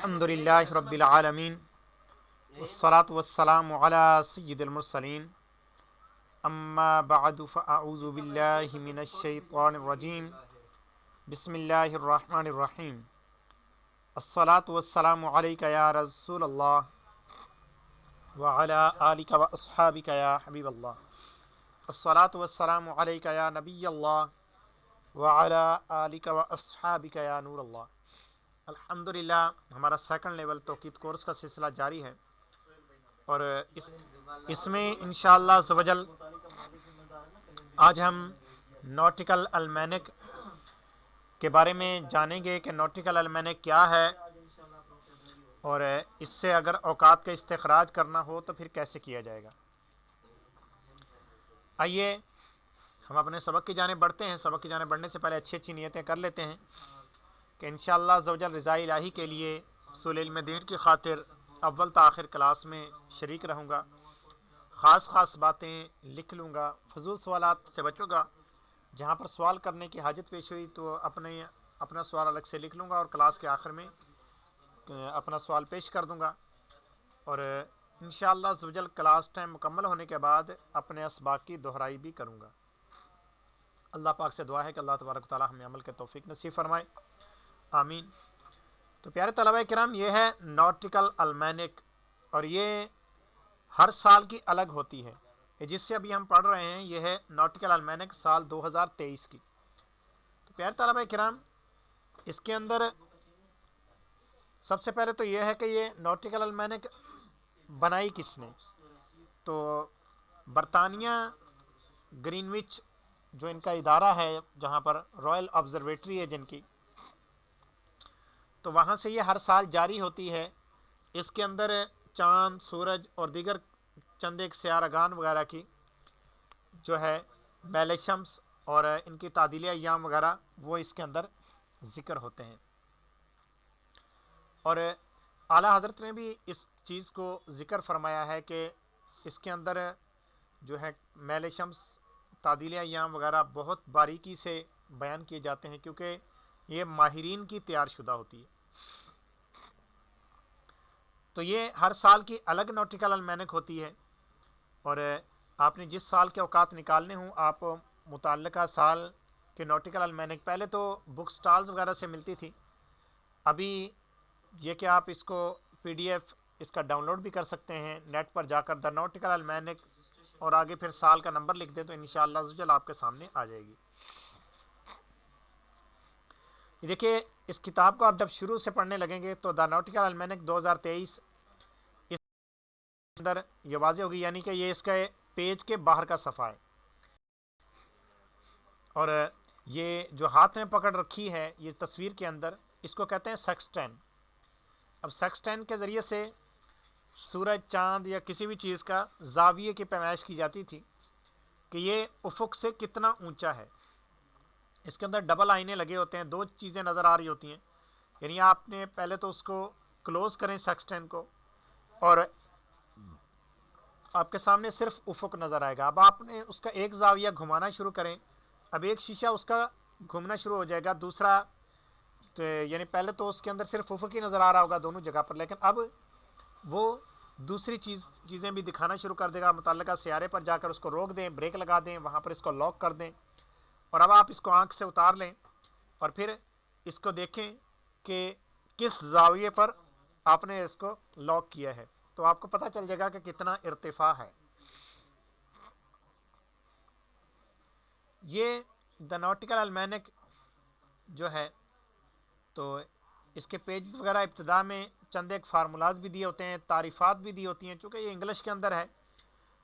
अल्हम्दुलिल्लाहि रब्बिल आलमीन वस्सलातु वस्सलामु अला सय्यिदिल मुरसलीन अम्मा बअदु फ़अऊज़ु बिल्लाहि मिनश शैतानिर रजीम बिस्मिल्लाहिर रहमानिर रहीम अस्सलातु वस्सलामु अलैका या रसूलल्लाह व अला आलिका व अस्हाबिका या हबीबल्लाह अस्सलातु वस्सलामु अलैका या नबियल्लाह व अला आलिका व अस्हाबिका या नूरल्लाह। अल्हम्दुलिल्लाह हमारा सेकंड लेवल तौक़ीद कोर्स का सिलसिला जारी है और इसमें इंशाअल्लाह ज़वजल आज हम नॉटिकल अलमैनिक के बारे में जानेंगे कि नॉटिकल अलमैनिक क्या है और इससे अगर औकात का इस्तिखराज करना हो तो फिर कैसे किया जाएगा। आइए हम अपने सबक की जाने बढ़ते हैं। सबक की जाने बढ़ने से पहले अच्छी अच्छी नियतें कर लेते हैं कि इंशाअल्लाह ज़वजल रज़ाई इलाही के लिए हुसूल इल्म दीन की खातिर अव्वल तो आखिर क्लास में शरीक रहूँगा। ख़ास बातें लिख लूँगा, फजूल सवालात से बचूँगा। जहाँ पर सवाल करने की हाजत पेश हुई तो अपना सवाल अलग से लिख लूँगा और क्लास के आखिर में अपना सवाल पेश कर दूँगा। और इंशाअल्लाह ज़वजल क्लास टाइम मुकम्मल होने के बाद अपने असबाक की दोहराई भी करूँगा। अल्लाह पाक से दुआ है कि अल्लाह तबारक व तआला हमें अमल के तौफीक नसीब फरमाए, आमीन। तो प्यारे तलबा किराम, ये है नॉटिकल अलमैनिक और ये हर साल की अलग होती है। ये जिससे अभी हम पढ़ रहे हैं ये है नॉटिकल अलमैनिक साल 2023 की। तो प्यारे तलबा किराम, इसके अंदर सबसे पहले तो ये है कि ये नॉटिकल अलमैनिक बनाई किसने। तो बरतानिया ग्रीनविच जो इनका इदारा है, जहाँ पर रॉयल ऑब्जर्वेटरी है जिनकी, तो वहाँ से ये हर साल जारी होती है। इसके अंदर चाँद, सूरज और दीगर चंद एक सियारागान वगैरह की जो है बैलेशम्स और इनकी तादील अय्याम वगैरह वो इसके अंदर ज़िक्र होते हैं। और आला हज़रत ने भी इस चीज़ को ज़िक्र फरमाया है कि इसके अंदर जो है बैलेशम्स, तादील अय्याम वगैरह बहुत बारीकी से बयान किए जाते हैं क्योंकि ये माहिरीन की तैयार शुदा होती है। तो ये हर साल की अलग नॉटिकल अलमैनिक होती है और आपने जिस साल के औकात निकालने हों आप मुतल्लिका साल के नॉटिकल अलमैनिक, पहले तो बुक स्टॉल्स वगैरह से मिलती थी, अभी ये कि आप इसको PDF इसका डाउनलोड भी कर सकते हैं नेट पर जाकर, द नॉटिकल अलमैनिक, और आगे फिर साल का नंबर लिख दें तो इंशाअल्लाह ज़वजल आपके सामने आ जाएगी। देखिए, इस किताब को आप जब शुरू से पढ़ने लगेंगे तो द नॉटिकल अलमैनिक 2023 इस अंदर ये वाज़ेह होगी, यानी कि ये इसका पेज के बाहर का सफ़ा है और ये जो हाथ में पकड़ रखी है ये तस्वीर के अंदर, इसको कहते हैं सेक्सटेन। अब सेक्सटेन के ज़रिए से सूरज, चाँद या किसी भी चीज़ का ज़ाविये की पैमाइश की जाती थी कि ये उफ़ुक़ से कितना ऊंचा है। इसके अंदर डबल आईने लगे होते हैं, दो चीज़ें नज़र आ रही होती हैं, यानी आपने पहले तो उसको क्लोज़ करें सेक्सटेन को और आपके सामने सिर्फ उफ़ुक़ नज़र आएगा। अब आपने उसका एक ज़ाविया घुमाना शुरू करें, अब एक शीशा उसका घूमना शुरू हो जाएगा, दूसरा तो यानी पहले तो उसके अंदर सिर्फ उफ़ुक़ ही नज़र आ रहा होगा दोनों जगह पर, लेकिन अब वो दूसरी चीज़ें भी दिखाना शुरू कर देगा। मुतल्लिका सियारे पर जाकर उसको रोक दें, ब्रेक लगा दें, वहाँ पर इसको लॉक कर दें और अब आप इसको आँख से उतार लें और फिर इसको देखें कि किस ज़ाविये पर आपने इसको लॉक किया है, तो आपको पता चल जाएगा कि कितना इर्तिफ़ा है। ये द नॉटिकल अलमैनिक जो है, तो इसके पेज वगैरह इब्तिदा में चंद एक फार्मूलाज भी दिए होते हैं, तारीफ़ात भी दी होती हैं, चूँकि ये इंग्लिश के अंदर है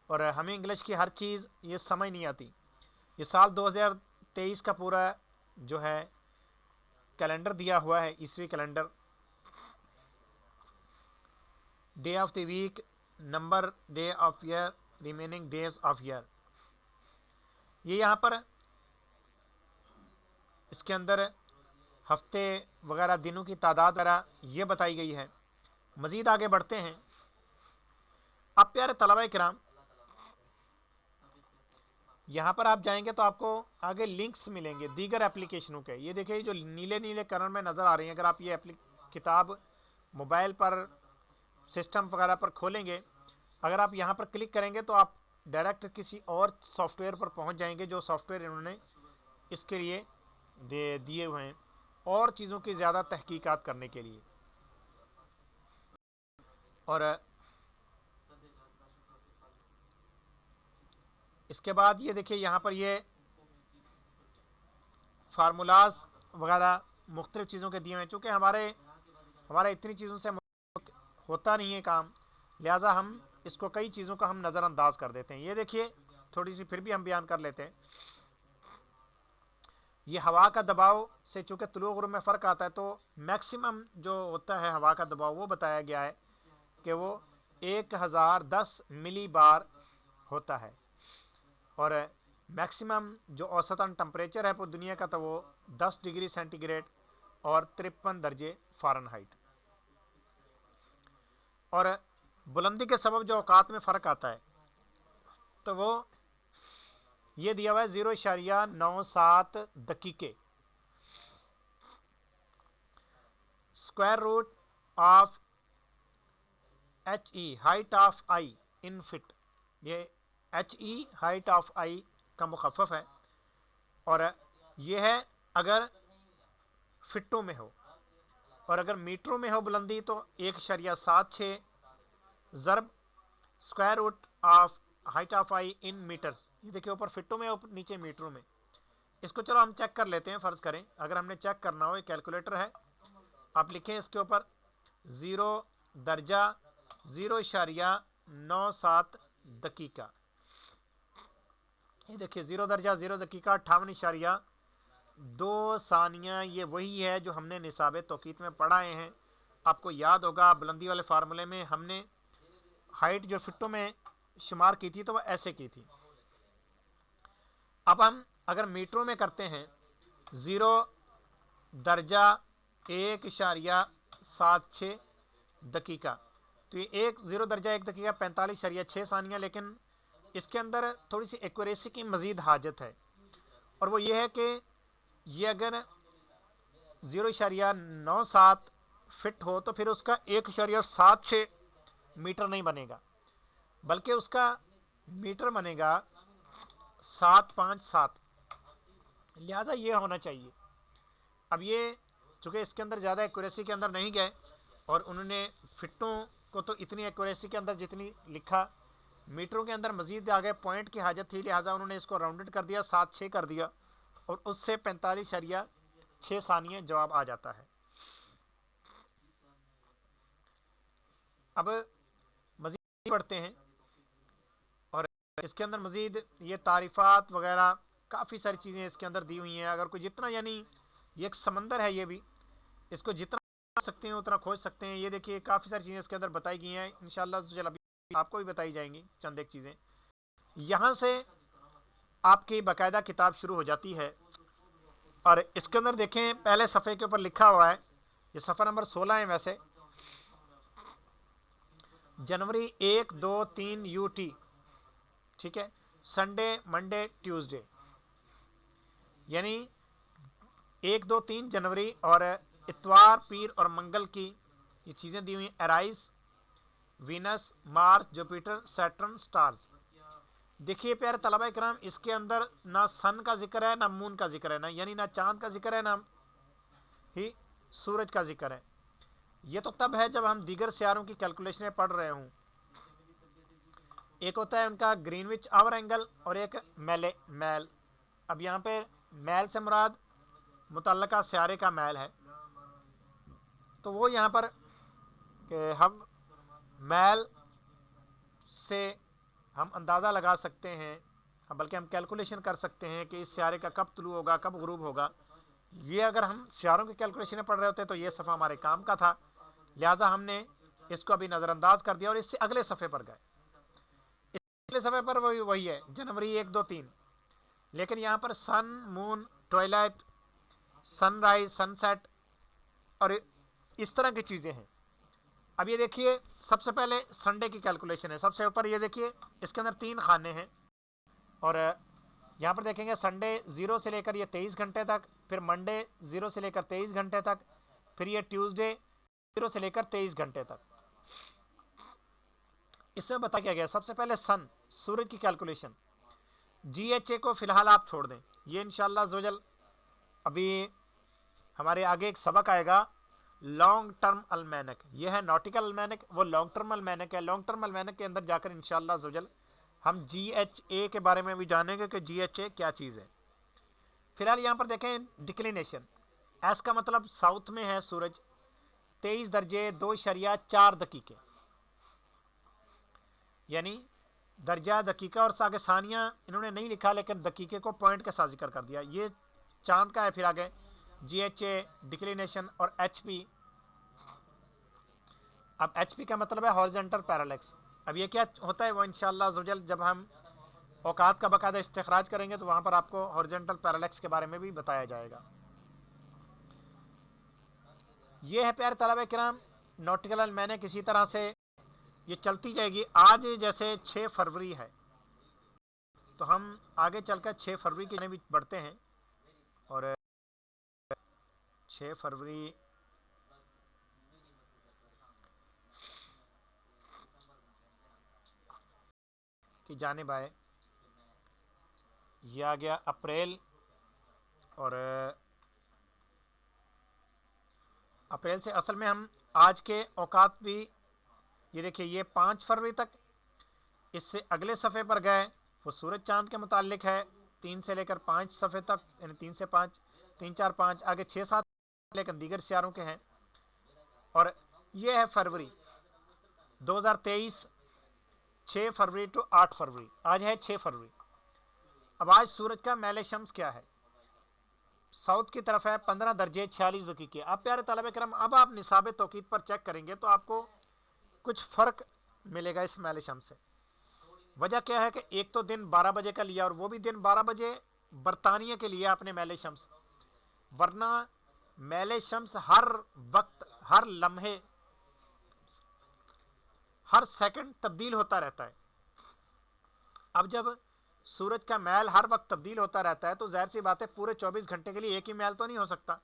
और हमें इंग्लिश की हर चीज़ ये समझ नहीं आती। ये साल 2023 का पूरा जो है कैलेंडर दिया हुआ है, ईसवी calendar, day of the week, number day of year, remaining days of year. ये यहाँ पर इसके अंदर हफ्ते वगैरह, दिनों की तादाद वगैरह ये बताई गई है। मज़ीद आगे बढ़ते हैं। अब प्यारे तलबा किराम, यहाँ पर आप जाएंगे तो आपको आगे लिंक्स मिलेंगे दीगर एप्लीकेशनों के। ये देखिए जो नीले नीले कलर में नज़र आ रही हैं, अगर आप ये किताब मोबाइल पर सिस्टम वगैरह पर खोलेंगे, अगर आप यहाँ पर क्लिक करेंगे तो आप डायरेक्ट किसी और सॉफ्टवेयर पर पहुँच जाएंगे जो सॉफ्टवेयर इन्होंने इसके लिए दिए हुए हैं और चीज़ों की ज़्यादा तहकीकात करने के लिए। और इसके बाद ये देखिए यहाँ पर ये फार्मूलाज वगैरह मुख्तलिफ़ चीज़ों के दिए हुए हैं। चूँकि हमारा इतनी चीज़ों से होता नहीं है काम, लिहाजा हम इसको कई चीज़ों का हम नज़रअंदाज कर देते हैं। ये देखिए थोड़ी सी फिर भी हम बयान कर लेते हैं। ये हवा का दबाव से चूँकि तुलुअ गुरूब में फ़र्क आता है, तो मैक्सिमम जो होता है हवा का दबाव वो बताया गया है कि वो 1010 मिली बार होता है। और मैक्सिमम जो औसतन टेम्परेचर है पूरी दुनिया का, तो वो 10 डिग्री सेंटीग्रेड और 53 दर्जे फ़ारेनहाइट। और बुलंदी के सबब जो औकात में फ़र्क आता है, तो वो ये दिया हुआ है 0.97 दकीके। Square root of HE height of I in feet, ये HE हाइट ऑफ आई का मुखफ़फ़ है। और ये है अगर फिटों में हो, और अगर मीटरों में हो बुलंदी तो 1.76 ज़रब square root of height of I in metres. ये देखिए ऊपर फिटों में, ऊपर नीचे मीटरों में। इसको चलो हम चेक कर लेते हैं। फ़र्ज़ करें अगर हमने चेक करना हो, ये कैलकुलेटर है, आप लिखें इसके ऊपर 0 दर्जा 0.97 दकीका। ये देखिए 0 दर्जा 0 दकीका 58.2 सानिया। ये वही है जो हमने निसाब तौक़ीत में पढ़ाए हैं। आपको याद होगा बुलंदी वाले फार्मूले में हमने हाइट जो फिटों में शुमार की थी तो वह ऐसे की थी। अब हम अगर मीटरों में करते हैं 0 दर्जा 1.76 दकीका, तो ये 0 दर्जा 1 दकीका 45.6 सानिया। लेकिन इसके अंदर थोड़ी सी एक्यूरेसी की मज़ीद हाजत है, और वो ये है कि ये अगर 0.97 फिट हो तो फिर उसका 1.76 मीटर नहीं बनेगा, बल्कि उसका मीटर बनेगा 757। लिहाजा ये होना चाहिए। अब ये चूँकि इसके अंदर ज़्यादा एक्यूरेसी के अंदर नहीं गए, और उन्होंने फिटों को तो इतनी एक्यूरेसी के अंदर जितनी लिखा, मीटरों के अंदर मज़ीद आ गए, पॉइंट की हाजत थी, लिहाजा उन्होंने इसको राउंडेड कर दिया, 7.6 कर दिया, और उससे 45.6 सानिया जवाब आ जाता है। अब मज़ीद बढ़ते हैं, और इसके अंदर मज़ीद ये तारीफ़ात वगैरह काफ़ी सारी चीज़ें इसके अंदर दी हुई हैं। अगर कोई जितना, यानी ये एक समंदर है, ये भी इसको जितना खोज सकते हैं उतना खोज सकते हैं। ये देखिए काफ़ी सारी चीज़ें इसके अंदर बताई गई हैं। इंशाअल्लाह अभी आपको भी बताई जाएंगी चंद एक चीज़ें। यहाँ से आपकी बाकायदा किताब शुरू हो जाती है, और इसके अंदर देखें पहले सफ़े के ऊपर लिखा हुआ है, ये सफ़ा नंबर 16 है वैसे, जनवरी 1, 2, 3 UT, ठीक है, संडे मंडे ट्यूसडे, यानी 1, 2, 3 जनवरी, और इतवार पीर और मंगल की ये चीज़ें दी हुई। Arise, Venus, Mars, Jupiter, Saturn, stars. देखिए प्यारे तलबा इकराम, इसके अंदर ना सन का जिक्र है, ना मून का जिक्र है, ना यानी ना चांद का जिक्र है, ना ही सूरज का जिक्र है। ये तो तब है जब हम दीगर सियारों की कैलकुलेशनें पढ़ रहे हों। एक होता है उनका ग्रीनविच आवर एंगल, और एक मैल। अब यहाँ पे मैल से मुराद मुतल्लका सियारे का मैल है, तो वो यहाँ पर हम मैल से हम अंदाज़ा लगा सकते हैं, बल्कि हम कैलकुलेशन कर सकते हैं कि इस सियारे का कब तुलू होगा, कब गुरूब होगा। ये अगर हम सियारों की कैलकुलेशन पढ़ रहे होते तो ये सफ़ा हमारे काम का था, लिहाजा हमने इसको अभी नज़रअंदाज कर दिया और इससे अगले सफ़े पर गए। अगले सफ़े पर वही है जनवरी 1, 2, 3, लेकिन यहाँ पर सन, मून, ट्वाइलाइट, सनराइज, सनसेट और इस तरह की चीज़ें हैं। अब ये देखिए सबसे पहले संडे की कैलकुलेशन है। सबसे ऊपर ये देखिए इसके अंदर 3 खाने हैं, और यहाँ पर देखेंगे संडे 0 से लेकर ये 23 घंटे तक, फिर मंडे 0 से लेकर 23 घंटे तक, फिर ये ट्यूसडे 0 से लेकर 23 घंटे तक। इसमें बताया क्या गया, सबसे पहले सन, सूरज की कैलकुलेशन। GHA को फिलहाल आप छोड़ दें, ये इंशाल्लाह ज़ोजल अभी हमारे आगे एक सबक आएगा लॉन्ग टर्म अलमैनक, ये है नॉटिकल अलमैनक, वो लॉन्ग टर्म अलमैनक है। लॉन्ग टर्म अलमैनक के अंदर जाकर इंशाल्लाह ज़ोजल हम GHA के बारे में भी जानेंगे कि GHA क्या चीज़ है। फिलहाल यहाँ पर देखें डिक्लिनेशन, एस का मतलब साउथ में है सूरज, 23 दर्जे 2.4 दकीके, यानी दर्जा दकीका और आगे सानिया इन्होंने नहीं लिखा, लेकिन दकीके को पॉइंट के साथ जिक्र कर दिया। ये चांद का है। फिर आगे GHA, डिक्लिनेशन और HP। अब HP का मतलब है हॉरिजॉन्टल पैरालैक्स। अब ये क्या होता है वो इंशाअल्लाह ज़ुजल जब हम औकात का बाकायदा इस्तिखराज करेंगे तो वहाँ पर आपको हॉरिजॉन्टल पैरालैक्स के बारे में भी बताया जाएगा। ये है प्यारे तलबा किराम नॉटिकल अलमैनक, किसी तरह से ये चलती जाएगी। आज जैसे 6 फरवरी है तो हम आगे चलकर 6 फरवरी के भी बढ़ते हैं, और 6 फरवरी की जानिब आए। ये आ गया अप्रैल, और अप्रैल से असल में हम आज के औकात भी, ये देखिए ये 5 फरवरी तक, इससे अगले सफ़े पर गए वो सूरज चांद के मुतालिक है, 3 से लेकर 5 सफ़े तक, यानी 3 से 5, 3, 4, 5, आगे 6, 7 लेकिन दीगर सियारों के हैं। और ये है फरवरी 2023, 6 फरवरी टू 8 फरवरी, आज है 6 फरवरी। अब आज सूरज का मैल शम्स क्या है, साउथ की तरफ है 15 दर्जे 46 दकीके। अब प्यारे तलबे करम अब आप निसाब तौकीद पर चेक करेंगे तो आपको कुछ फ़र्क मिलेगा इस मैल शम्स से। वजह क्या है कि एक तो दिन 12 बजे का लिया, और वो भी दिन 12 बजे बरतानिया के लिए आपने मैल शम्स, वरना मैल शम्स हर वक्त, हर लम्हे, हर सेकंड तब्दील होता रहता है। अब जब सूरज का मैल हर वक्त तब्दील होता रहता है तो जाहिर सी बात है पूरे 24 घंटे के लिए एक ही मैल तो नहीं हो सकता।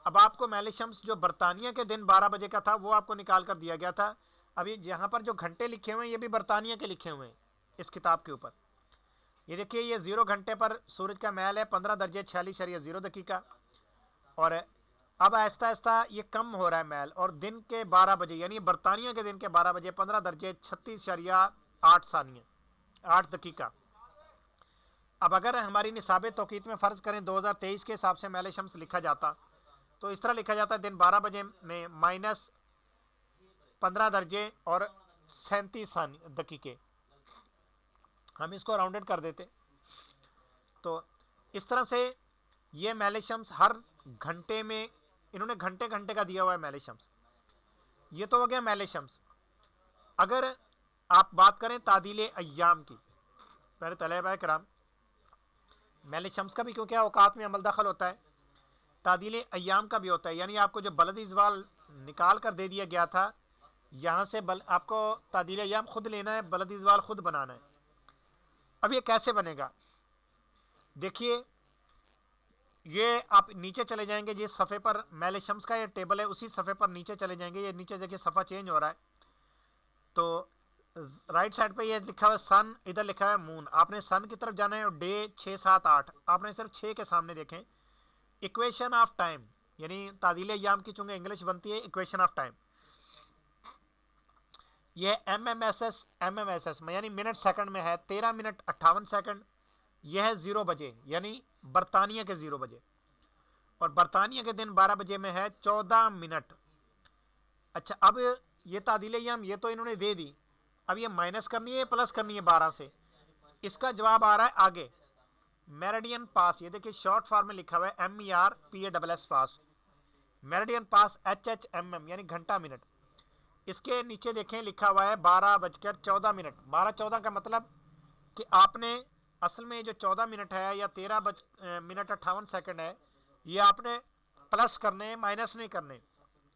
अब आपको मैल शम्स जो बरतानिया के दिन 12 बजे का था वो आपको निकाल कर दिया गया था। अभी यहाँ पर जो घंटे लिखे हुए हैं ये भी बरतानिया के लिखे हुए हैं इस किताब के ऊपर। ये देखिए ये 0 घंटे पर सूरज का मैल है 15 दर्जे 46.0 दकीका, और अब आहिस्ता आहिस्ता ये कम हो रहा है मैल, और दिन के 12 बजे यानी बरतानिया के दिन के 12 बजे 15 दर्जे 36.8 सानिया 8 दकीका। अब अगर हमारी निसाब तौकीत में फ़र्ज़ करें 2023 के हिसाब से मैल शम्स लिखा जाता तो इस तरह लिखा जाता है दिन 12 बजे में माइनस 15 दर्जे और 37 दकीके, हम इसको राउंडेड कर देते। तो इस तरह से ये मैल शम्स हर घंटे में, इन्होंने घंटे घंटे का दिया हुआ है मैल शम्स। ये तो हो गया मैल शम्स। अगर आप बात करें तादील अय्याम की, मेरे तलबा कराम मैल शम्स का भी क्योंकि औकात में अमल दखल होता है, तादील अय्याम का भी होता है। यानी आपको जो बलद इज़वाल निकाल कर दे दिया गया था, यहाँ से आपको तादील अय्याम खुद लेना है, बलद इज़वाल खुद बनाना है। अब ये कैसे बनेगा, देखिए ये आप नीचे चले जाएंगे, जिस सफ़े पर मैल शम्स का ये टेबल है उसी सफ़े पर नीचे चले जाएंगे। ये नीचे देखिए सफ़ा चेंज हो रहा है, तो राइट साइड पे ये लिखा हुआ है सन, इधर लिखा है मून। आपने सन की तरफ जाना है, और डे 6, 7, 8 आपने सिर्फ 6 के सामने देखें। इक्वेशन ऑफ टाइम, यानी तादील अय्याम की चूंकि इंग्लिश बनती है इक्वेशन ऑफ टाइम, यह MMSS में यानी मिनट सेकंड में है 13 मिनट 58 सेकंड। यह है 0 बजे यानी बरतानिया के 0 बजे, और बरतानिया के दिन 12 बजे में है 14 मिनट। अच्छा, अब ये तादील अय्याम ये तो इन्होंने दे दी, अब ये माइनस करनी है प्लस करनी है 12 से। इसका जवाब आ रहा है आगे मेरिडियन पास। ये देखिए शॉर्ट फॉर्म में लिखा हुआ है MERPASS पास, मेरिडियन पास HHMM यानी घंटा मिनट। इसके नीचे देखें लिखा हुआ है 12:14 12:14 का मतलब कि आपने असल में जो 14 मिनट है या 13 मिनट 58 सेकंड है, ये आपने प्लस करने हैं, माइनस नहीं करने,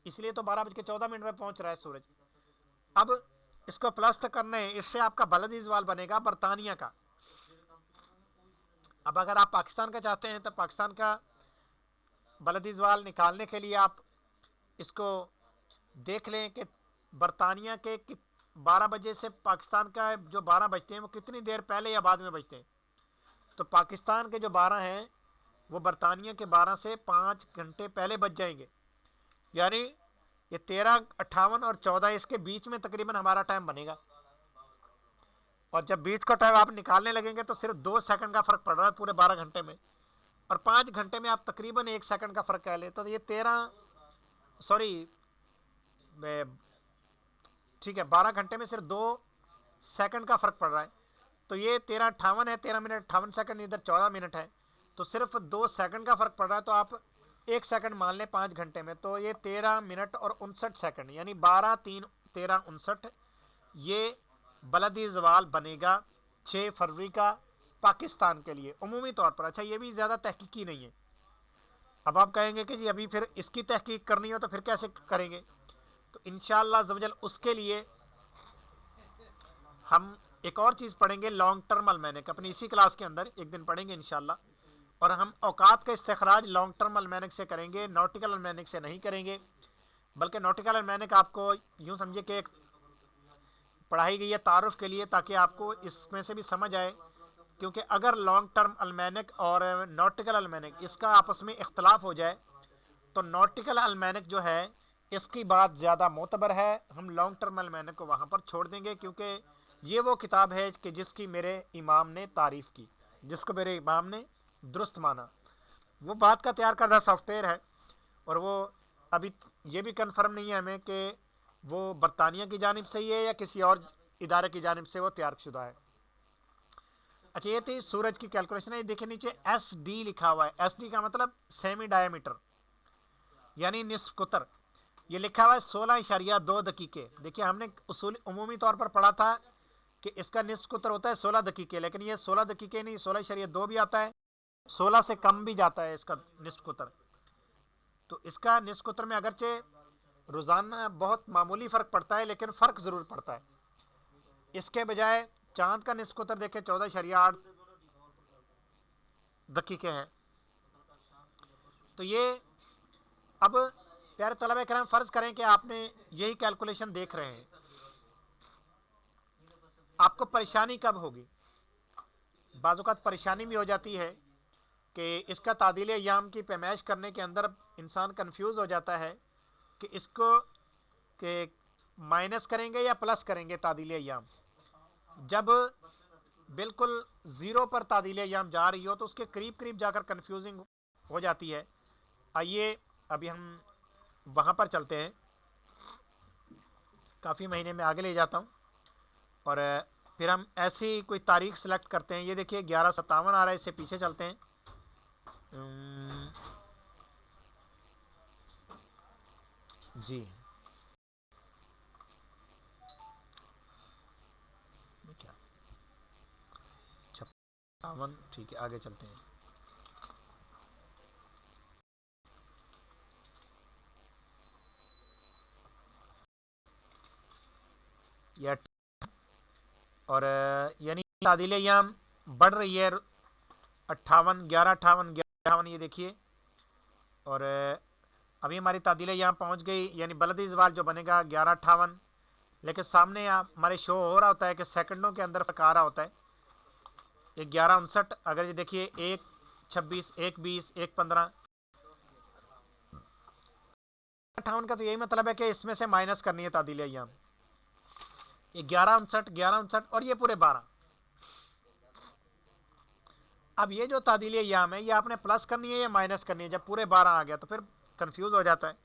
इसलिए तो 12:14 में पहुंच रहा है सूरज। अब इसको प्लस तो करने हैं, इससे आपका बलद इज़वाल बनेगा बरतानिया का। अब अगर आप पाकिस्तान का चाहते हैं तो पाकिस्तान का बलद इज़वाल निकालने के लिए आप इसको देख लें कि बरतानिया के 12 बजे से पाकिस्तान का जो 12 बजते हैं वो कितनी देर पहले या बाद में बजते हैं। तो पाकिस्तान के जो 12 हैं वो बरतानिया के 12 से 5 घंटे पहले बज जाएंगे। यानी ये 13, 58 और 14 इसके बीच में तकरीबन हमारा टाइम बनेगा। और जब बीच का टाइम आप निकालने लगेंगे तो सिर्फ 2 सेकंड का फ़र्क पड़ रहा है पूरे 12 घंटे में, और 5 घंटे में आप तकरीबन 1 सेकंड का फ़र्क कह लें तो ये 13, सॉरी ठीक है, 12 घंटे में सिर्फ 2 सेकंड का फ़र्क पड़ रहा है। तो ये 13:58 है, 13 मिनट 58 सेकंड, इधर 14 मिनट है, तो सिर्फ 2 सेकंड का फ़र्क पड़ रहा है। तो आप 1 सेकंड मान लें 5 घंटे में, तो ये 13 मिनट और 59 सेकंड, यानी 12, 3, 13, 59, ये बलदी ज़वाल बनेगा 6 फरवरी का पाकिस्तान के लिए उमूमी तौर पर। अच्छा, ये भी ज़्यादा तहकीकी नहीं है। अब आप कहेंगे कि जी अभी फिर इसकी तहकीक करनी हो तो फिर कैसे करेंगे? तो इंशाअल्लाह ज़वजल उसके लिए हम एक और चीज़ पढ़ेंगे, लॉन्ग टर्म अलमैनिक, अपनी इसी क्लास के अंदर एक दिन पढ़ेंगे इंशाअल्लाह। और हम औकात का इस्तिखराज लॉन्ग टर्म अलमैनिक से करेंगे, नॉटिकल अलमैनिक से नहीं करेंगे। बल्कि नॉटिकल अलमैनिक आपको यूँ समझिए कि एक पढ़ाई गई है तारुफ के लिए, ताकि आपको इसमें से भी समझ आए। क्योंकि अगर लॉन्ग टर्म अलमैनिक और नॉटिकल अलमैनिक इसका आपस में इख्तलाफ हो जाए तो नॉटिकल अलमैनिक जो है इसकी बात ज़्यादा मोतबर है, हम लॉन्ग टर्म अलमैनिक को वहाँ पर छोड़ देंगे। क्योंकि ये वो किताब है कि जिसकी मेरे इमाम ने तारीफ़ की, जिसको मेरे इमाम ने दुरुस्त माना। वो बात का तैयार करदा सॉफ्टवेयर है, और वो अभी ये भी कंफर्म नहीं है हमें कि वो बरतानिया की जानिब से ही है या किसी और इदारे की जानिब से वो तैयार शुदा है। अच्छा, ये थी सूरज की कैलकुलेशन है। देखिए नीचे SD लिखा हुआ है, SD का मतलब सेमी डायमीटर यानी निस्फ कुतर। ये लिखा हुआ है 16.2 दकीके। देखिए हमने उसूल उमूमी तौर पर पढ़ा था कि इसका निस्फ कुतर होता है 16 दकीके, लेकिन ये 16 दकीके नहीं, 16.2 भी आता है, 16 से कम भी जाता है इसका निस्फ कुतर। तो इसका निस्फ कुतर में अगरचे रोज़ाना बहुत मामूली फ़र्क पड़ता है, लेकिन फ़र्क ज़रूर पड़ता है। इसके बजाय चांद का निस्फ कुतर देखें 14.8 दकीके हैं। तो ये अब प्यारे तलबा करम फ़र्ज़ करें कि आपने यही कैलकुलेशन देख रहे हैं, आपको परेशानी कब होगी? बाज़ औक़ात परेशानी भी हो जाती है कि इसका तादील अय्याम की पैमाइश करने के अंदर इंसान कंफ्यूज हो जाता है कि इसको कि माइनस करेंगे या प्लस करेंगे तादील अय्याम। जब बिल्कुल ज़ीरो पर तादील अय्याम जा रही हो तो उसके करीब करीब जाकर कंफ्यूजिंग हो जाती है। आइए अभी हम वहाँ पर चलते हैं, काफ़ी महीने में आगे ले जाता हूँ, और फिर हम ऐसी कोई तारीख सेलेक्ट करते हैं। ये देखिए 1157 आ रहा है, इससे पीछे चलते हैं। जी क्या 56, ठीक है, आगे चलते हैं। या और यानी तादील अय्याम बढ़ रही है 58, 1158, 1158, ये देखिए। और अभी हमारी तादील अय्याम पहुंच गई, यानी बलदी ज़वाल जो बनेगा 1158। लेकिन सामने हमारे शो हो रहा होता है कि सेकंडों के अंदर फ़र्क आ रहा होता है। ये 1159, अगर ये देखिए 1:26, 1:20, 1:15, 58 का तो यही मतलब है कि इसमें से माइनस करनी है तादील अय्याम। ये 1159, 1159 और ये पूरे 12। अब ये जो तादील अय्याम है ये आपने प्लस करनी है या माइनस करनी है? जब पूरे 12 आ गया तो फिर कंफ्यूज हो जाता है।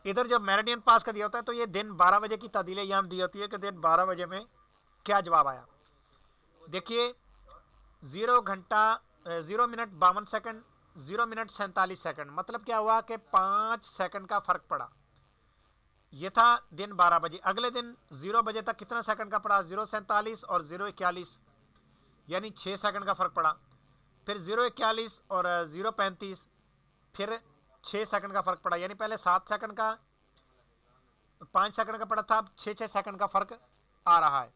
इधर जब मेरिडियन पास कर दिया होता है तो ये दिन 12 बजे की तादील अय्याम दी होती है कि दिन 12 बजे में क्या जवाब आया। देखिए 0 घंटा 0 मिनट 52 सेकंड, 0 मिनट 47 सेकंड, मतलब क्या हुआ कि 5 सेकंड का फ़र्क पड़ा। ये था दिन 12 बजे। अगले दिन 0 बजे तक कितना सेकंड का पड़ा? 0:47 और 0:41, यानी 6 सेकंड का फ़र्क पड़ा। फिर 0:41 और 0:35, फिर 6 सेकंड का फ़र्क पड़ा। यानी पहले 7 सेकंड का 5 सेकंड का पड़ा था, अब 6 सेकंड का फ़र्क आ रहा है।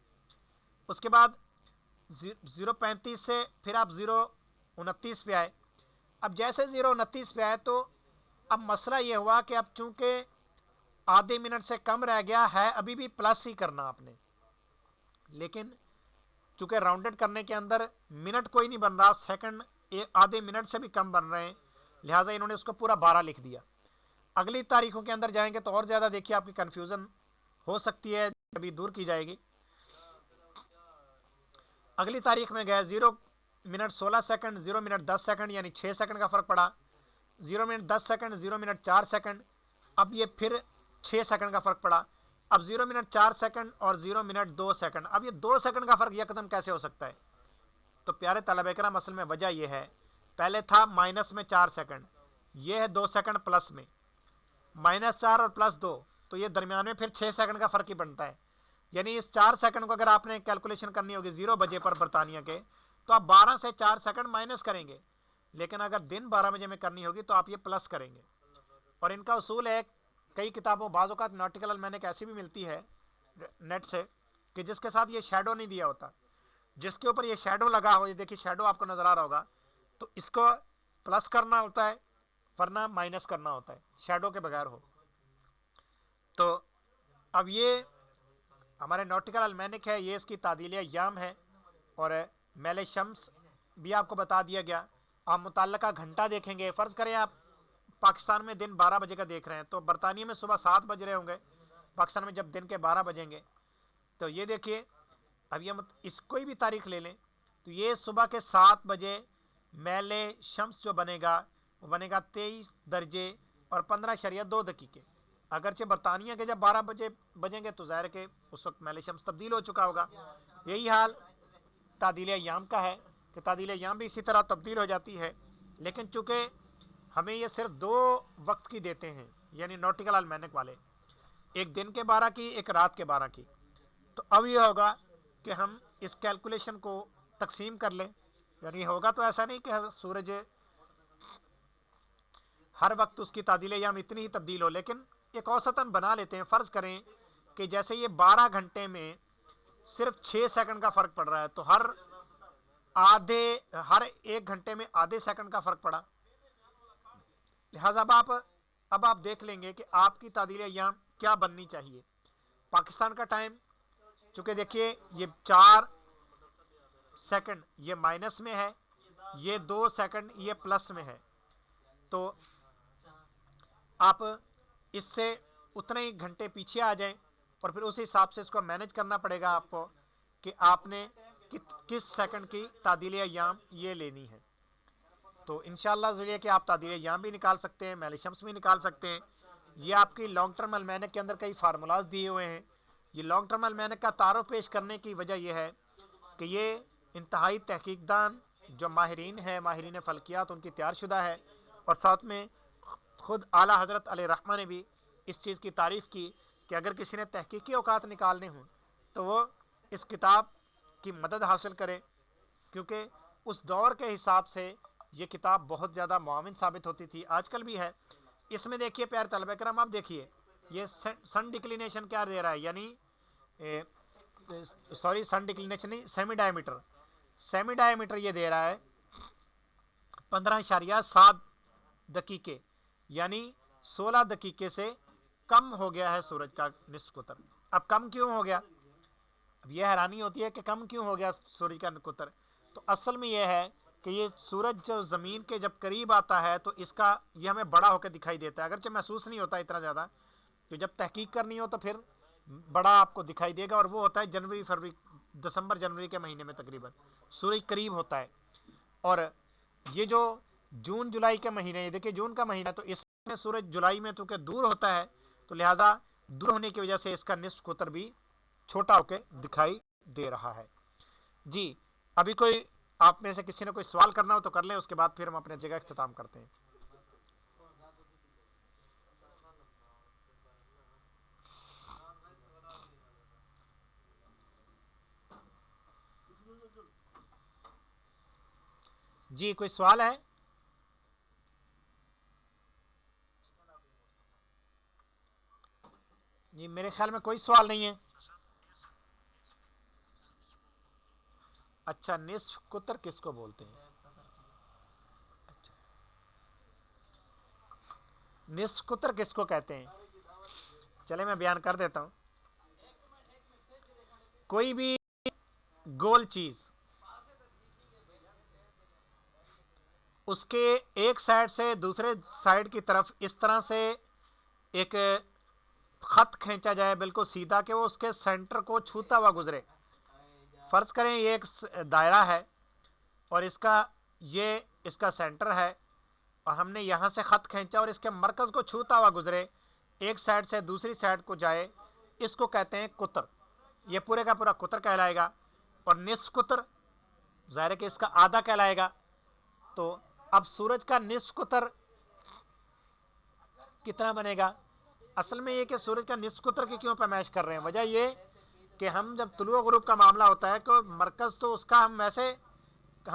उसके बाद 0:35 से फिर आप 0:29 पे आए। अब जैसे 0:29 पे आए तो अब मसला ये हुआ कि अब चूँकि आधे मिनट से कम रह गया है, अभी भी प्लस ही करना आपने, लेकिन चूंकि राउंडेड करने के अंदर मिनट कोई नहीं बन रहा, सेकंड आधे मिनट से भी कम बन रहे हैं, लिहाजा इन्होंने उसको पूरा 12 लिख दिया। अगली तारीखों के अंदर जाएंगे तो और ज़्यादा देखिए आपकी कन्फ्यूज़न हो सकती है, अभी दूर की जाएगी। अगली तारीख में गए 0 मिनट 16 सेकंड, 0 मिनट 10 सेकंड, यानी 6 सेकंड का फ़र्क पड़ा। 0 मिनट 10 सेकंड, 0 मिनट 4 सेकंड, अब ये फिर 6 सेकंड का फ़र्क पड़ा। अब 0 मिनट 4 सेकंड और 0 मिनट 2 सेकंड, अब ये 2 सेकंड का फ़र्क यकदम कैसे हो सकता है? तो प्यारे तलबा इकराम, असल में वजह यह है, पहले था माइनस में 4 सेकंड, ये है 2 सेकंड प्लस में, -4 और +2, तो ये दरमियान में फिर 6 सेकंड का फ़र्क ही बनता है। यानी इस 4 सेकंड को अगर आपने कैलकुलेशन करनी होगी 0 बजे पर बरतानिया के, तो आप 12 से 4 सेकंड माइनस करेंगे, लेकिन अगर दिन 12 बजे में करनी होगी तो आप ये प्लस करेंगे। और इनका उसूल है, कई किताबों बाज़ औक़ात नॉटिकल अलमैनिक ऐसी भी मिलती है नेट से कि जिसके साथ ये शेडो नहीं दिया होता, जिसके ऊपर ये शेडो लगा हो, ये देखिए शेडो आपको नज़र आ रहा होगा, तो इसको प्लस करना होता है वरना माइनस करना होता है, शेडो के बगैर हो। तो अब ये हमारे नॉटिकल अलमैनिक है, ये इसकी तादील याम है, और मैल शम्स भी आपको बता दिया गया। आप मुतल्लका घंटा देखेंगे, फ़र्ज़ करें आप पाकिस्तान में दिन 12 बजे का देख रहे हैं, तो बरतानिया में सुबह 7 बज रहे होंगे, पाकिस्तान में जब दिन के 12 बजेंगे, तो ये देखिए अब ये इस कोई भी तारीख ले लें, तो ये सुबह के 7 बजे मैल शम्स जो बनेगा वो बनेगा 23 दर्जे और 15.2 दकीके। अगरचे बरतानिया के जब 12 बजे बजेंगे तो ज़ाहिर के उस वक्त मैल शम्स तब्दील हो चुका होगा। यही हाल तादील याम का है कि तादील याम भी इसी तरह तब्दील हो जाती है, लेकिन चूँकि हमें ये सिर्फ 2 वक्त की देते हैं, यानी नॉटिकल अलमैनिक वाले, एक दिन के 12 की, एक रात के 12 की। तो अब ये होगा कि हम इस कैलकुलेशन को तकसीम कर लें, यानी होगा तो ऐसा नहीं कि सूरज हर वक्त उसकी तादील याम इतनी ही तब्दील हो, लेकिन एक औसतन बना लेते हैं। फ़र्ज़ करें कि जैसे ये 12 घंटे में सिर्फ 6 सेकंड का फ़र्क पड़ रहा है, तो हर 1 घंटे में आधे सेकंड का फ़र्क पड़ा। लिहाजा अब आप देख लेंगे कि आपकी तादील याम क्या बननी चाहिए। पाकिस्तान का टाइम चूँकि देखिए ये 4 सेकंड ये माइनस में है, ये 2 सेकंड ये प्लस में है, तो आप इससे उतने ही घंटे पीछे आ जाएं और फिर उस हिसाब से इसको मैनेज करना पड़ेगा आपको कि आपने किस सेकंड की तादील याम ये लेनी है। तो इंशाअल्लाह ज़रिए कि आप तादील याम भी निकाल सकते हैं, मैल शम्स भी निकाल सकते हैं। ये आपकी लॉन्ग टर्म अलमैनिक के अंदर कई फार्मूलाज दिए हुए हैं। ये लॉन्ग टर्म अलमैनिक का तारुफ पेश करने की वजह यह है कि ये इंतहाई तहकीकदान जो माहिरीन है, माहिरीन फ़ल्कियात, उनकी तैयारशुदा है, और साथ में ख़ुद आला हज़रत अलैहिर्रहमा ने भी इस चीज़ की तारीफ़ की कि अगर किसी ने तहकीकी औकात निकालने हों तो वो इस किताब की मदद हासिल करे, क्योंकि उस दौर के हिसाब से ये किताब बहुत ज़्यादा मुआविन साबित होती थी, आजकल भी है। इसमें देखिए प्यारे तलबा करम, आप देखिए ये सन डिक्लिनेशन क्या दे रहा है, यानी सॉरी सन डिक्लिनेशन नहीं, सेमी डायमीटर ये दे रहा है 15.7 दकीके, यानी 16 दकीके से कम हो गया है सूरज का निस्फ कुतर। अब कम क्यों हो गया? अब यह हैरानी होती है कि कम क्यों हो गया सूरज का कुतर। तो असल में यह है कि ये सूरज जो ज़मीन के जब करीब आता है तो इसका ये हमें बड़ा होकर दिखाई देता है, अगरचे महसूस नहीं होता इतना ज़्यादा, तो जब तहकीक करनी हो तो फिर बड़ा आपको दिखाई देगा, और वो होता है जनवरी फरवरी दिसंबर जनवरी के महीने में तकरीबन सूरज करीब होता है। और ये जो जून जुलाई के महीने, ये देखिए जून का महीना, तो इसमें सूरज जुलाई में चूँकि दूर होता है, तो लिहाजा दूर होने की वजह से इसका निस्फ कुतर भी छोटा होकर दिखाई दे रहा है। जी, अभी कोई आप में से किसी ने कोई सवाल करना हो तो कर लें, उसके बाद फिर हम अपने जगह इख्तिताम करते हैं। जी, कोई सवाल है? जी, मेरे ख्याल में कोई सवाल नहीं है। अच्छा, निस्फ कुतर किसको बोलते हैं? अच्छा, निस्फ कुतर किसको कहते हैं? चले मैं बयान कर देता हूँ। कोई भी गोल चीज़ उसके एक साइड से दूसरे साइड की तरफ इस तरह से एक खत खींचा जाए बिल्कुल सीधा कि वो उसके सेंटर को छूता हुआ गुजरे। फ़र्ज़ करें ये एक दायरा है और इसका सेंटर है और हमने यहाँ से ख़त खींचा और इसके मरकज़ को छूता हुआ गुजरे, एक साइड से दूसरी साइड को जाए, इसको कहते हैं कुतर। ये पूरे का पूरा कुतर कहलाएगा। और निस्फ कुतर ज़ाहिर है कि इसका आधा कहलाएगा। तो अब सूरज का निस्फ कुतर कितना बनेगा? असल में ये कि सूरज का निस्फ कुतर की क्यों पैमाइश कर रहे हैं, वजह ये कि हम जब तुलुआ गुरूब का मामला होता है तो मरकज़ तो उसका हम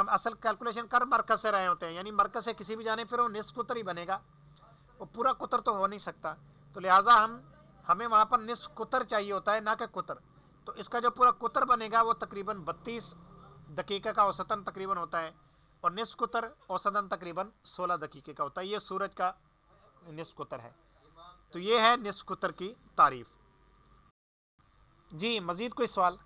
असल कैलकुलेशन कर मरकज़ से रहे होते हैं, यानी मरकज़ से किसी भी जाने फिर वो निस्फ कुतर ही बनेगा, वो पूरा कुतर तो हो नहीं सकता। तो लिहाजा हमें वहाँ पर निस्फ कुतर चाहिए होता है, ना कि कुतर। तो इसका जो पूरा कुतर बनेगा वो तकरीबन 32 दकीक़े का औसतन तकरीबन होता है और निस्फ कुतर औसतन तकरीबन 16 दकीक़े का होता है। ये सूरज का निस्फ कुतर है। तो ये है निस्फ कुतर की तारीफ़। जी मज़ीद कोई सवाल?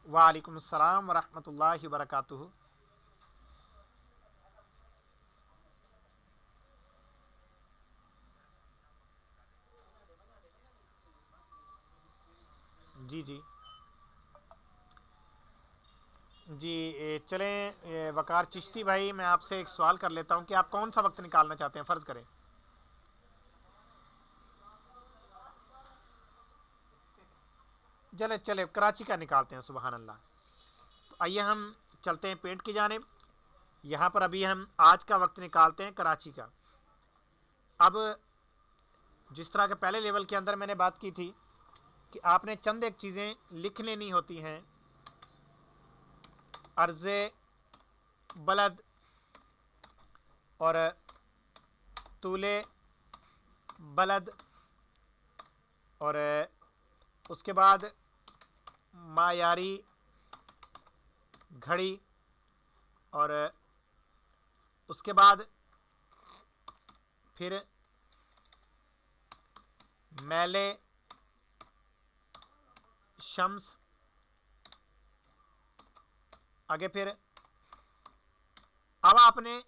वालेकुम अस्सलाम वरहमतुल्लाहि वबरकातुहू। जी जी जी चलें वकार चिश्ती भाई, मैं आपसे एक सवाल कर लेता हूं कि आप कौन सा वक्त निकालना चाहते हैं, फ़र्ज़ करें। चले चले कराची का निकालते हैं, सुबहान अल्लाह। तो आइए हम चलते हैं पेंट की जानिब। यहाँ पर अभी हम आज का वक्त निकालते हैं कराची का। अब जिस तरह के पहले लेवल के अंदर मैंने बात की थी कि आपने चंद एक चीज़ें लिख लेनी होती हैं, अर्ज़े बलद और तूले बलद और उसके बाद मायारी घड़ी और उसके बाद फिर मैले शम्स, आगे फिर अब आपने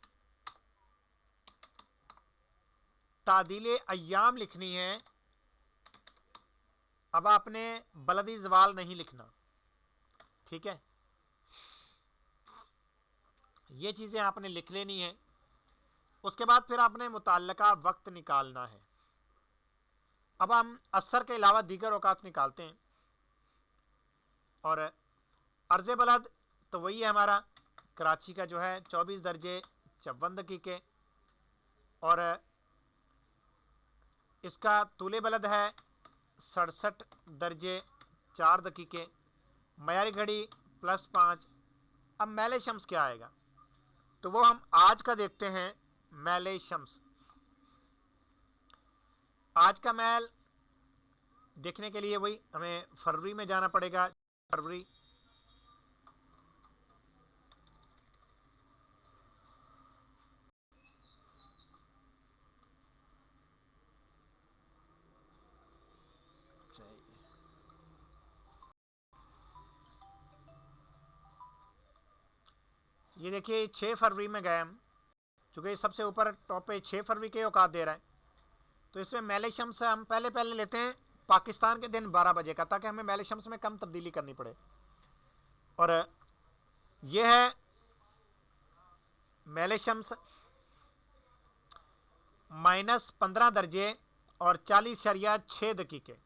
तादीले अय्याम लिखनी है। अब आपने बलदी जवाल नहीं लिखना, ठीक है? ये चीज़ें आपने लिख लेनी है। उसके बाद फिर आपने मुतल्लका वक्त निकालना है। अब हम असर के अलावा दीगर औकात निकालते हैं और अर्ज़ बलद तो वही है हमारा कराची का जो है 24 दर्जे 54 दकीक़े और इसका तूले बलद है 67 दर्जे 4 दकीक़े, मयारी घड़ी +5। अब मैले शम्स क्या आएगा, तो वो हम आज का देखते हैं। मैले शम्स, आज का मैल देखने के लिए वही हमें फरवरी में जाना पड़ेगा। फरवरी ये देखिए 6 फरवरी में गए हम, चूँकि सबसे ऊपर टॉप पे 6 फरवरी के औकात दे रहा है। तो इसमें मैले शम्स से हम पहले लेते हैं पाकिस्तान के दिन 12 बजे का, ताकि हमें मैले शम्स में कम तब्दीली करनी पड़े। और यह है मैले शम्स -15 दर्जे और 40.6 दकीक़े,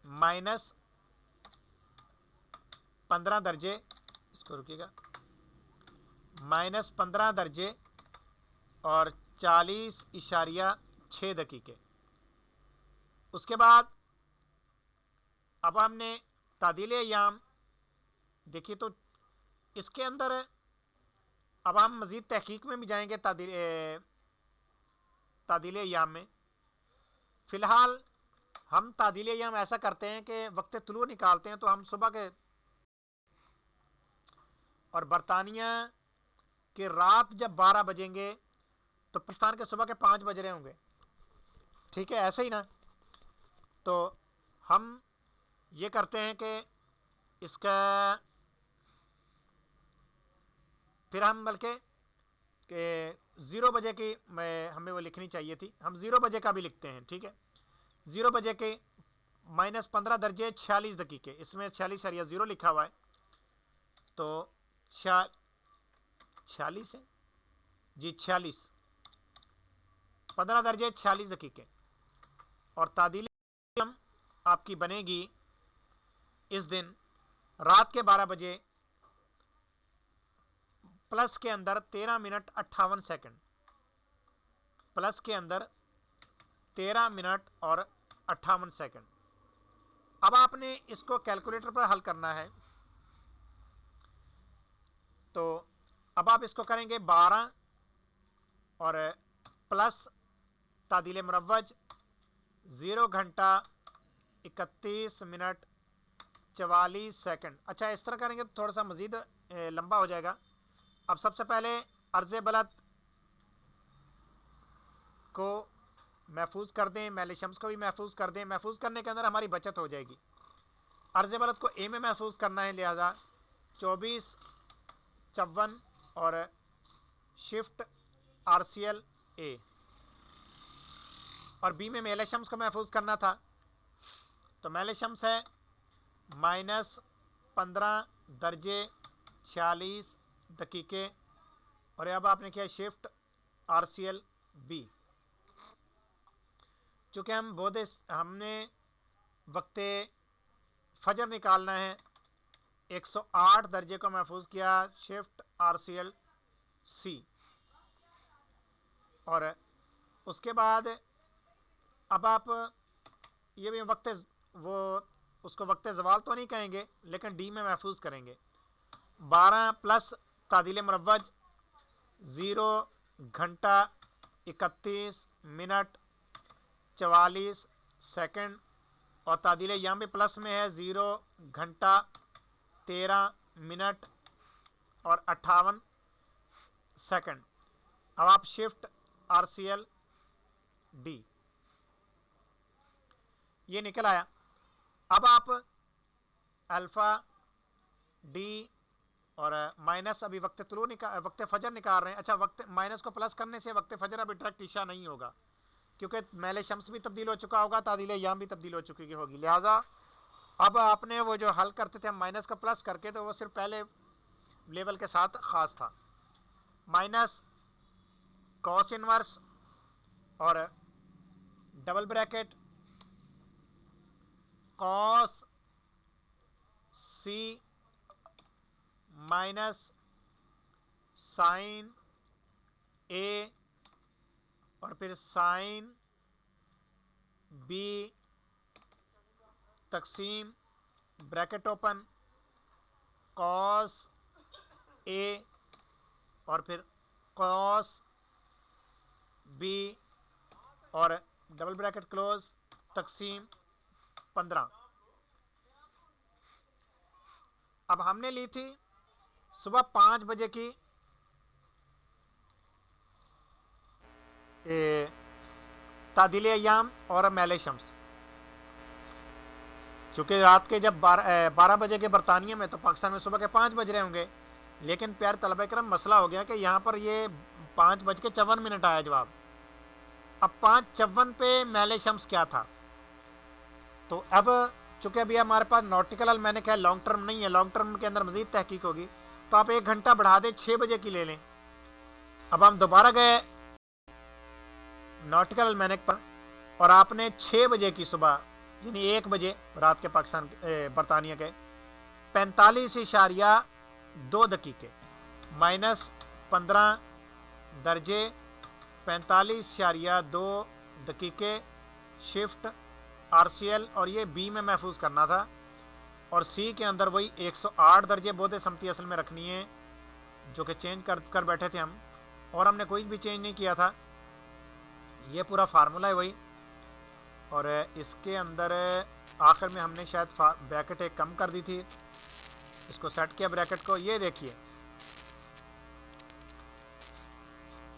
-15 दर्जे, इसको रुकिएगा, -15 दर्जे और 40.6 दकीक़े। उसके बाद अब हमने तादीले अय्याम देखिए, तो इसके अंदर अब हम मज़ीद तहकीक में भी जाएंगे तादीले अय्याम में। फ़िलहाल हम तादीले अय्याम ऐसा करते हैं कि वक्त तुलू निकालते हैं, तो हम सुबह के और बरतानिया के रात जब 12 बजेंगे तो पाकिस्तान के सुबह के 5 बज रहे होंगे। ठीक है, ऐसे ही ना। तो हम ये करते हैं कि इसका फिर हम बल्कि कि 0 बजे की हमें वो लिखनी चाहिए थी, हम 0 बजे का भी लिखते हैं। ठीक है, 0 बजे के -15 दर्जे 46 दकीके, इसमें 46 है या 0 लिखा हुआ है तो 46 है जी, 46, 15 दर्जे 46 दकीके। और तादील आपकी बनेगी इस दिन रात के 12 बजे प्लस के अंदर 13 मिनट 58 सेकंड, प्लस के अंदर 13 मिनट और 58 सेकंड। अब आपने इसको कैलकुलेटर पर हल करना है। तो अब आप इसको करेंगे 12 और प्लस तादील मुरव्वज 0 घंटा 31 मिनट 44 सेकंड। अच्छा, इस तरह करेंगे तो थोड़ा सा मज़ीद लंबा हो जाएगा। अब सबसे पहले अर्ज़ बलद को महफूज कर दें, मैल शम्स को भी महफूज कर दें। महफूज करने के अंदर हमारी बचत हो जाएगी। अर्ज़ बलद को ए में महफूज करना है, लिहाजा 24 54 और शिफ्ट RCL A। और बी में मेल शम्स को महफूज करना था तो मेल शम्स है -15 दर्जे 46 दकीके। और अब आपने किया शिफ्ट RCL B। चूँकि हमने वक्त फजर निकालना है, 108 दर्जे को महफूज किया शिफ्ट RCL C। और उसके बाद अब आप ये भी उसको वक्त ज़वाल तो नहीं कहेंगे, लेकिन डी में महफूज करेंगे। 12 प्लस तादील मुरव्वज 0 घंटा 31 मिनट 44 सेकंड। और तादील यम भी प्लस में है, 0 घंटा 13 मिनट और 58 सेकंड। अब आप शिफ्ट RCL D, ये निकल आया। अब आप अल्फ़ा डी और माइनस अभी वक्त फजर निकाल रहे हैं। अच्छा, वक्त माइनस को प्लस करने से वक्त फजर अभी डायरेक्ट इशा नहीं होगा, क्योंकि मेल शम्स भी तब्दील हो चुका होगा, तादील याम भी तब्दील हो चुकी होगी। लिहाजा अब आपने वो जो हल करते थे हम माइनस को प्लस करके, तो वो सिर्फ पहले लेवल के साथ ख़ास था। माइनस कॉस इनवर्स और double bracket cos C minus sine A और फिर साइन B तकसीम ब्रैकेट ओपन कॉस A और फिर कॉस B और डबल ब्रैकेट क्लोज तकसीम 15। अब हमने ली थी सुबह 5 बजे की तादील अय्याम और मेल शम्स। चूँकि रात के जब 12 बजे के बरतानिया में, तो पाकिस्तान में सुबह के 5 बज रहे होंगे। लेकिन प्यार तलबा करम मसला हो गया कि यहाँ पर ये 5:54 आया जवाब। अब 5:54 पे मेल शम्स क्या था? तो अब चूँकि अभी हमारे पास नॉटिकल मैंने कहा लॉन्ग टर्म नहीं है, लॉन्ग टर्म के अंदर मज़ीद तहकीक होगी, तो आप 1 घंटा बढ़ा दें, 6 बजे की ले लें। अब हम दोबारा गए नॉटिकल मैनेक पर और आपने 6 बजे की सुबह यानी 1 बजे रात के पाकिस्तान बरतानिया के 45.2 दकीके -15 दर्जे 45.2 दकीके शिफ्ट RCL। और ये बी में महफूज करना था और सी के अंदर वही 108 दर्जे बोधे समती असल में रखनी है, जो कि चेंज कर बैठे थे हम, और हमने कोई भी चेंज नहीं किया था। ये पूरा फार्मूला है वही। और इसके अंदर आखिर में हमने शायद ब्रैकेट एक कम कर दी थी, इसको सेट किया ब्रैकेट को। ये देखिए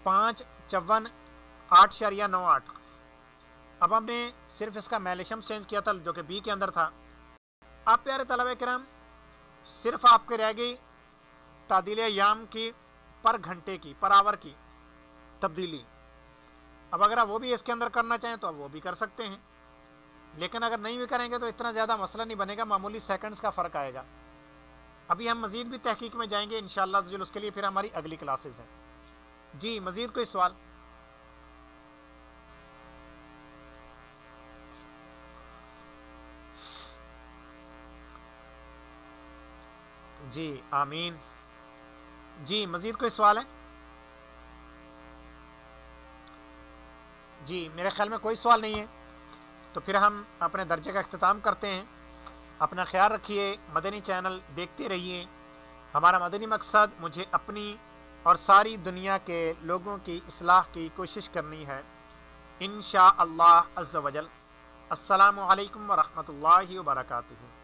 554.98। अब हमने सिर्फ इसका मैलेशम चेंज किया था जो कि बी के अंदर था। अब प्यारे तलबे किराम सिर्फ आपके रह गई तादील याम की पर घंटे की, पर आवर की तब्दीली। अब अगर आप वो भी इसके अंदर करना चाहें तो आप वो भी कर सकते हैं, लेकिन अगर नहीं भी करेंगे तो इतना ज़्यादा मसला नहीं बनेगा, मामूली सेकंड्स का फ़र्क आएगा। अभी हम मज़ीद भी तहकीक में जाएंगे इंशाअल्लाह, उसके लिए फिर हमारी अगली क्लासेस हैं। जी मज़ीद कोई सवाल? जी आमीन। जी मज़ीद कोई सवाल है? जी मेरे ख्याल में कोई सवाल नहीं है, तो फिर हम अपने दर्जे का अख्तिताम करते हैं। अपना ख्याल रखिए, मदनी चैनल देखते रहिए। हमारा मदनी मकसद मुझे अपनी और सारी दुनिया के लोगों की इस्लाह की कोशिश करनी है इंशाअल्लाह अज़्ज़ वजल। अस्सलामु अलैकुम व रहमतुल्लाहि व बरकातुहू।